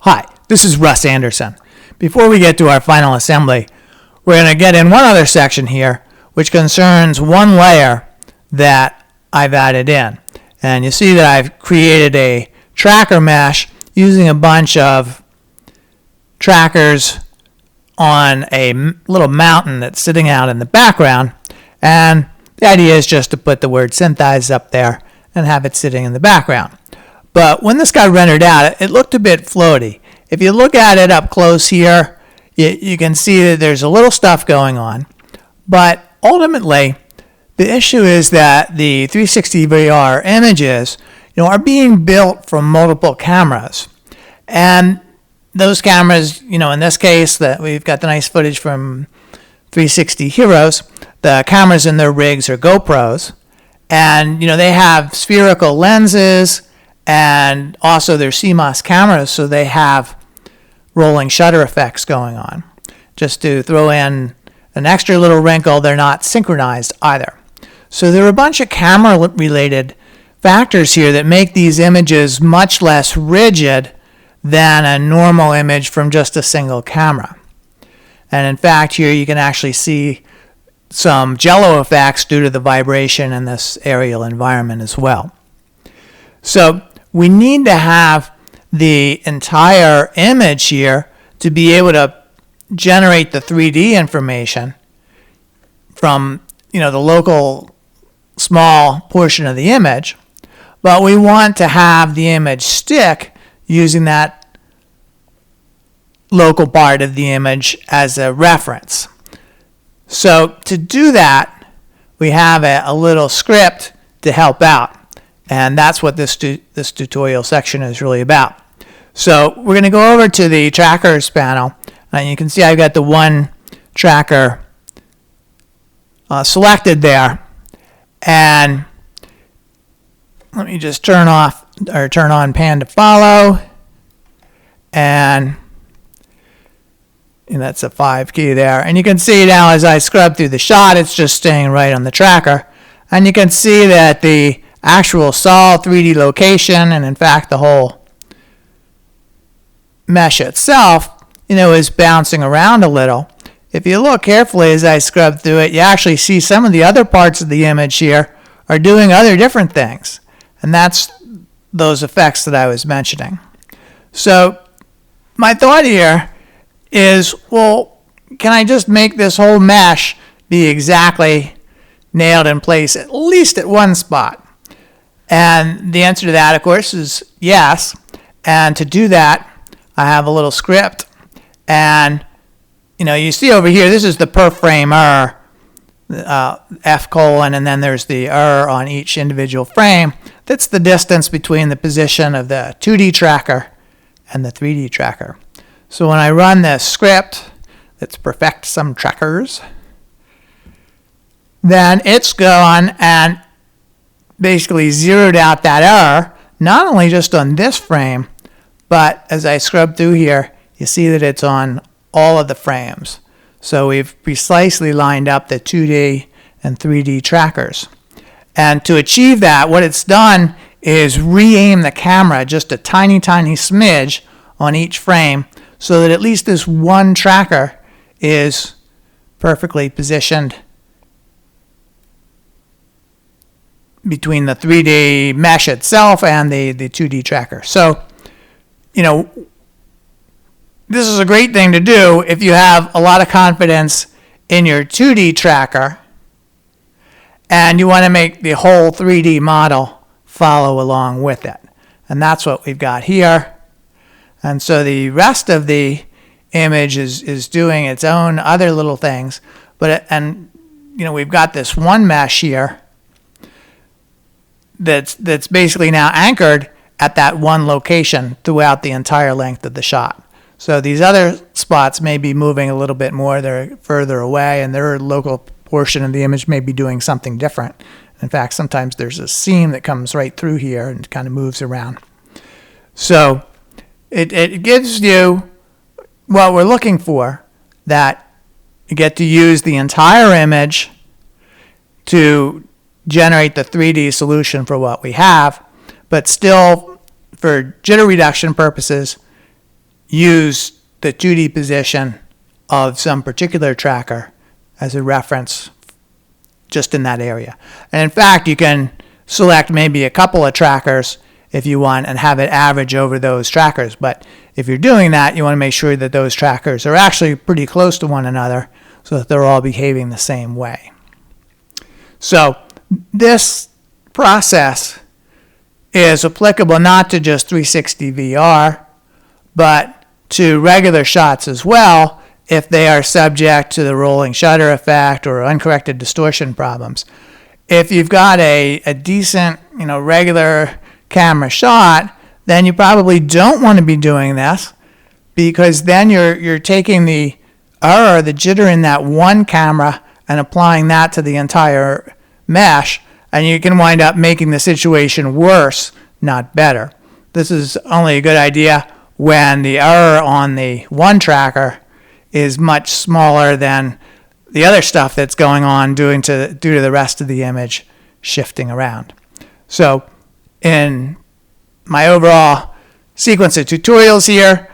Hi, this is Russ Andersson. Before we get to our final assembly, we're going to get in one other section here, which concerns one layer that I've added in. And you see that I've created a tracker mesh using a bunch of trackers on a little mountain that's sitting out in the background. And the idea is just to put the word SynthEyes up there and have it sitting in the background. But when this got rendered out, it looked a bit floaty. If you look at it up close here, you can see that there's a little stuff going on. But ultimately, the issue is that the 360 VR images, are being built from multiple cameras. And those cameras, in this case, that we've got the nice footage from 360 Heroes, the cameras in their rigs are GoPros. And, they have spherical lenses, and also they're CMOS cameras, so they have rolling shutter effects going on. Just to throw in an extra little wrinkle, they're not synchronized either. So there are a bunch of camera-related factors here that make these images much less rigid than a normal image from just a single camera. And in fact, here you can actually see some Jello effects due to the vibration in this aerial environment as well. So we need to have the entire image here to be able to generate the 3D information from the local small portion of the image, but we want to have the image stick using that local part of the image as a reference. So to do that, we have a little script to help out. And that's what this tutorial section is really about. So we're going to go over to the trackers panel. And you can see I've got the one tracker selected there. And let me just turn on pan to follow. And that's a 5 key there. And you can see now as I scrub through the shot, it's just staying right on the tracker. And you can see that the actual solid 3D location, and in fact the whole mesh itself, is bouncing around a little. If you look carefully as I scrub through it, you actually see some of the other parts of the image here are doing other different things. And that's those effects that I was mentioning. So my thought here is, well, can I just make this whole mesh be exactly nailed in place, at least at one spot? And the answer to that, of course, is yes. And to do that, I have a little script. And, you see over here, this is the per frame error, F colon, and then there's the error on each individual frame. That's the distance between the position of the 2D tracker and the 3D tracker. So when I run this script, let's perfect some trackers, then it's gone and basically zeroed out that error, not only just on this frame, but as I scrub through here, you see that it's on all of the frames. So we've precisely lined up the 2D and 3D trackers. And to achieve that, what it's done is re-aim the camera just a tiny, tiny smidge on each frame so that at least this one tracker is perfectly positioned between the 3D mesh itself and the 2D tracker. So, this is a great thing to do if you have a lot of confidence in your 2D tracker and you want to make the whole 3D model follow along with it. And that's what we've got here. And so the rest of the image is doing its own other little things. We've got this one mesh here that's basically now anchored at that one location throughout the entire length of the shot. So these other spots may be moving a little bit more. They're further away, and their local portion of the image may be doing something different. In fact, sometimes there's a seam that comes right through here and kind of moves around. So it gives you what we're looking for, that you get to use the entire image to generate the 3D solution for what we have, but still, for jitter reduction purposes, use the 2D position of some particular tracker as a reference just in that area. And in fact, you can select maybe a couple of trackers if you want and have it average over those trackers. But if you're doing that, you want to make sure that those trackers are actually pretty close to one another so that they're all behaving the same way. So this process is applicable not to just 360 VR, but to regular shots as well if they are subject to the rolling shutter effect or uncorrected distortion problems. If you've got a decent, regular camera shot, then you probably don't want to be doing this, because then you're taking the error, the jitter in that one camera and applying that to the entire mesh, and you can wind up making the situation worse, not better. This is only a good idea when the error on the one tracker is much smaller than the other stuff that's going on due to the rest of the image shifting around. So in my overall sequence of tutorials here,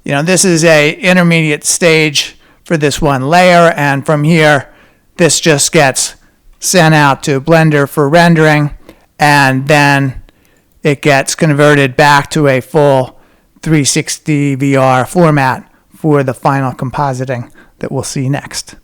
this is a intermediate stage for this one layer, and from here this just gets sent out to Blender for rendering, and then it gets converted back to a full 360 VR format for the final compositing that we'll see next.